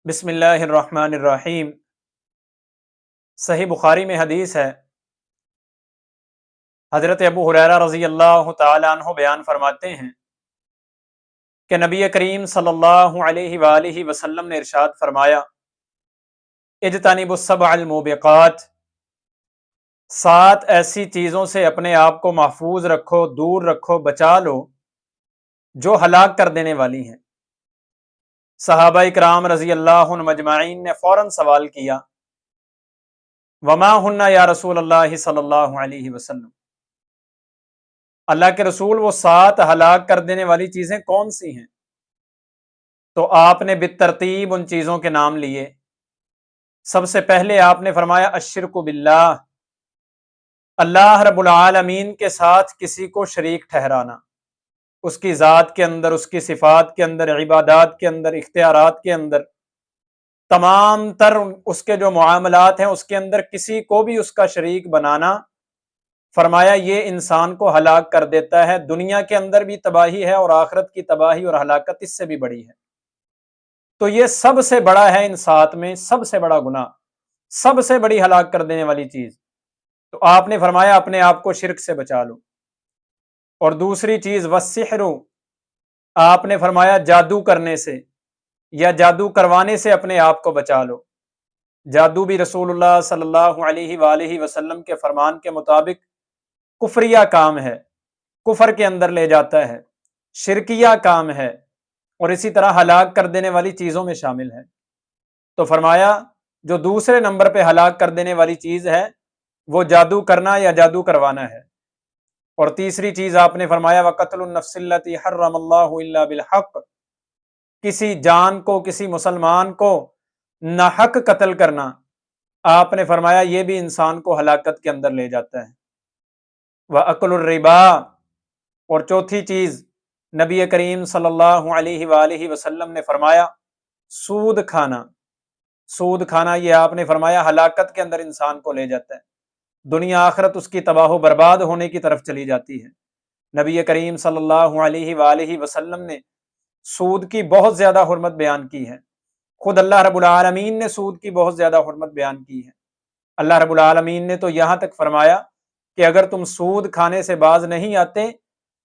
بسم اللہ الرحمن الرحیم۔ صحیح بخاری میں حدیث ہے، حضرت ابو ہریرہ رضی اللہ تعالی عنہ بیان فرماتے ہیں کہ نبی کریم صلی اللہ علیہ وآلہ وسلم نے ارشاد فرمایا، اجتنبوا السبع الموبقات، 7 ایسی چیزوں سے اپنے آپ کو محفوظ رکھو، دور رکھو، بچا لو جو ہلاک کر دینے والی ہیں۔ صحابہ اکرام رضی اللہ عنہم اجمعین نے فوراً سوال کیا، وما ہن یا رسول اللہ صلی اللہ علیہ وسلم، اللہ کے رسول وہ 7 ہلاک کر دینے والی چیزیں کون سی ہیں؟ تو آپ نے بالترتیب ان چیزوں کے نام لیے۔ سب سے پہلے آپ نے فرمایا الشرک باللہ، اللہ رب العالمین کے ساتھ کسی کو شریک ٹھہرانا، اس کی ذات کے اندر، اس کی صفات کے اندر، عبادات کے اندر، اختیارات کے اندر، تمام تر اس کے جو معاملات ہیں اس کے اندر کسی کو بھی اس کا شریک بنانا، فرمایا یہ انسان کو ہلاک کر دیتا ہے، دنیا کے اندر بھی تباہی ہے اور آخرت کی تباہی اور ہلاکت اس سے بھی بڑی ہے۔ تو یہ سب سے بڑا ہے، ان 7 میں سب سے بڑا گناہ، سب سے بڑی ہلاک کر دینے والی چیز۔ تو آپ نے فرمایا اپنے آپ کو شرک سے بچا لو۔ اور دوسری چیز والسحر، آپ نے فرمایا جادو کرنے سے یا جادو کروانے سے اپنے آپ کو بچا لو۔ جادو بھی رسول اللہ صلی اللہ علیہ وآلہ وسلم کے فرمان کے مطابق کفریہ کام ہے، کفر کے اندر لے جاتا ہے، شرکیہ کام ہے، اور اسی طرح ہلاک کر دینے والی چیزوں میں شامل ہے۔ تو فرمایا جو دوسرے نمبر پہ ہلاک کر دینے والی چیز ہے وہ جادو کرنا یا جادو کروانا ہے۔ اور تیسری چیز آپ نے فرمایا وقتل النفس التی حرم اللہ الا بالحق، کسی جان کو، کسی مسلمان کو ناحق قتل کرنا، آپ نے فرمایا یہ بھی انسان کو ہلاکت کے اندر لے جاتا ہے۔ وَأَكْلُ الرِّبَا، اور چوتھی چیز نبی کریم صلی اللہ علیہ وآلہ وسلم نے فرمایا سود کھانا۔ سود کھانا یہ آپ نے فرمایا ہلاکت کے اندر انسان کو لے جاتا ہے، دنیا آخرت اس کی تباہ و برباد ہونے کی طرف چلی جاتی ہے۔ نبی کریم صلی اللہ علیہ وآلہ وسلم نے سود کی بہت زیادہ حرمت بیان کی ہے، خود اللہ رب العالمین نے سود کی بہت زیادہ حرمت بیان کی ہے۔ اللہ رب العالمین نے تو یہاں تک فرمایا کہ اگر تم سود کھانے سے باز نہیں آتے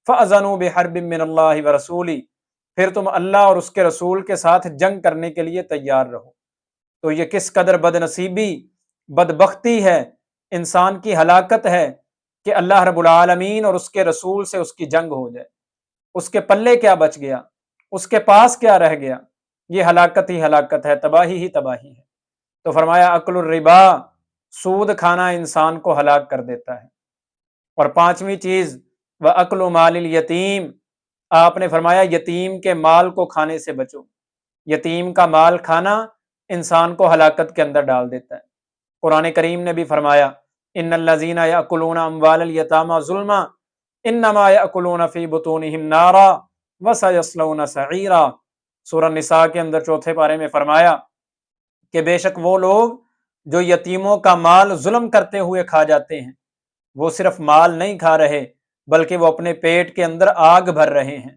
فَأَذَنُوا بِحَرْبٍ مِّنَ اللَّهِ وَرَسُولِهِ، پھر تم اللہ اور اس کے رسول کے ساتھ جنگ کرنے کے لیے تیار رہو۔ تو یہ کس قدر بد نصیبی، بدبختی ہے، انسان کی ہلاکت ہے کہ اللہ رب العالمین اور اس کے رسول سے اس کی جنگ ہو جائے، اس کے پلے کیا بچ گیا، اس کے پاس کیا رہ گیا؟ یہ ہلاکت ہی ہلاکت ہے، تباہی ہی تباہی ہے۔ تو فرمایا اکل الربا، سود کھانا انسان کو ہلاک کر دیتا ہے۔ اور 5ویں چیز وَأَكْلُ مَالِ الْيَتِيمِ، آپ نے فرمایا یتیم کے مال کو کھانے سے بچو۔ یتیم کا مال کھانا انسان کو ہلاکت کے اندر ڈال دیتا ہے۔ قرآن کریم نے بھی فرمایا ان الذین یأکلون اموال الیتامی ظلما انما یأکلون فی بطونہم نارا وسیصلون سعیرا۔ سورہ نساء کے اندر 4 پارے میں فرمایا کہ بے شک وہ لوگ جو یتیموں کا مال ظلم کرتے ہوئے کھا جاتے ہیں، وہ صرف مال نہیں کھا رہے بلکہ وہ اپنے پیٹ کے اندر آگ بھر رہے ہیں۔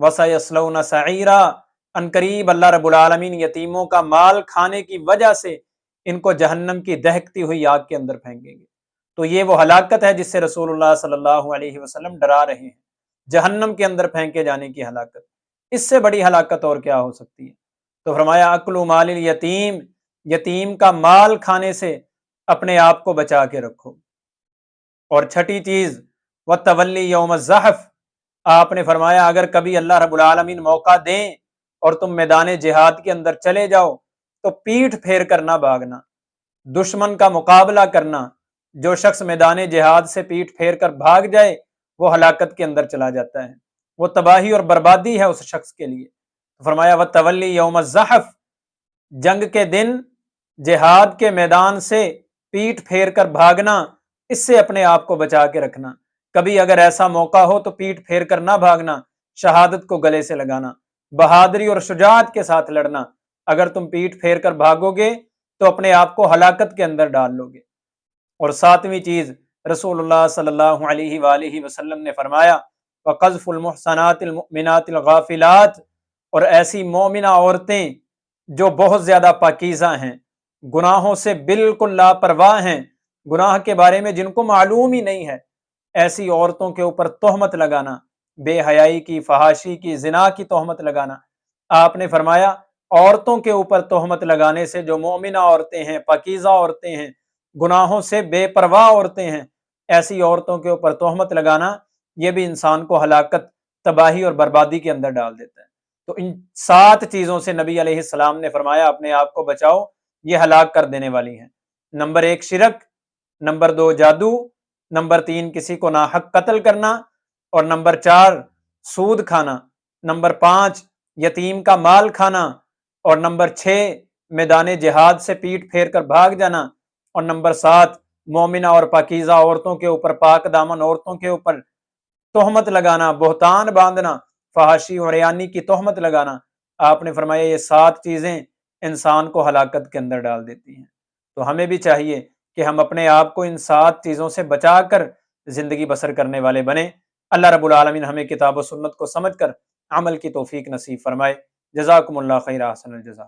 وَسَيَصْلَوْنَ سَعِيرًا، عنقریب اللہ رب العالمین یتیموں کا مال کھانے کی وجہ سے ان کو جہنم کی دہکتی ہوئی آگ کے اندر پھینکیں گے۔ تو یہ وہ ہلاکت ہے جس سے رسول اللہ صلی اللہ علیہ وسلم ڈرا رہے ہیں، جہنم کے اندر پھینکے جانے کی ہلاکت۔ اس سے بڑی ہلاکت اور کیا ہو سکتی ہے؟ تو فرمایا اکلو مال الیتیم، یتیم کا مال کھانے سے اپنے آپ کو بچا کے رکھو۔ اور 6ٹھی چیز وَتَوَلِّ یوم الزحف، آپ نے فرمایا اگر کبھی اللہ رب العالمین موقع دیں اور تم میدان جہاد کے اندر چلے جاؤ تو پیٹھ پھیر کر نہ بھاگنا، دشمن کا مقابلہ کرنا۔ جو شخص میدان جہاد سے پیٹھ پھیر کر بھاگ جائے وہ ہلاکت کے اندر چلا جاتا ہے، وہ تباہی اور بربادی ہے اس شخص کے لیے۔ فرمایا وَتَوَلِّ یوم الزحف، جنگ کے دن جہاد کے میدان سے پیٹھ پھیر کر بھاگنا، اس سے اپنے آپ کو بچا کے رکھنا۔ کبھی اگر ایسا موقع ہو تو پیٹھ پھیر کر نہ بھاگنا، شہادت کو گلے سے لگانا، بہادری اور شجاعت کے ساتھ لڑنا۔ اگر تم پیٹھ پھیر کر بھاگو گے تو اپنے آپ کو ہلاکت کے اندر ڈال لو گے۔ اور 7ویں چیز رسول اللہ صلی اللہ علیہ وآلہ وسلم نے فرمایا وَقَذْفُ الْمُحْصَنَاتِ الْمُؤْمِنَاتِ الْغَافِلَاتِ، اور ایسی مومنہ عورتیں جو بہت زیادہ پاکیزہ ہیں، گناہوں سے بالکل لاپرواہ ہیں، گناہ کے بارے میں جن کو معلوم ہی نہیں ہے، ایسی عورتوں کے اوپر تہمت لگانا، بے حیائی کی، فحاشی کی، زنا کی تہمت لگانا۔ آپ نے فرمایا عورتوں کے اوپر تہمت لگانے سے، جو مومنہ عورتیں ہیں، پاکیزہ عورتیں ہیں، گناہوں سے بے پرواہ عورتیں ہیں، ایسی عورتوں کے اوپر تہمت لگانا یہ بھی انسان کو ہلاکت، تباہی اور بربادی کے اندر ڈال دیتا ہے۔ تو ان 7 چیزوں سے نبی علیہ السلام نے فرمایا اپنے آپ کو بچاؤ، یہ ہلاک کر دینے والی ہیں۔ نمبر 1 شرک، نمبر 2 جادو، نمبر 3 کسی کو ناحق قتل کرنا، اور نمبر 4 سود کھانا، نمبر 5 یتیم کا مال کھانا، اور نمبر 6 میدان جہاد سے پیٹ پھیر کر بھاگ جانا، اور نمبر 7 مومنہ اور پاکیزہ عورتوں کے اوپر، پاک دامن عورتوں کے اوپر تہمت لگانا، بہتان باندھنا، فحاشی اور عریانی کی تہمت لگانا۔ آپ نے فرمایا یہ 7 چیزیں انسان کو ہلاکت کے اندر ڈال دیتی ہیں۔ تو ہمیں بھی چاہیے کہ ہم اپنے آپ کو ان 7 چیزوں سے بچا کر زندگی بسر کرنے والے بنیں۔ اللہ رب العالمین ہمیں کتاب و سنت کو سمجھ کر عمل کی توفیق نصیب فرمائے۔ جزاکم اللہ خیر، احسن الجزا۔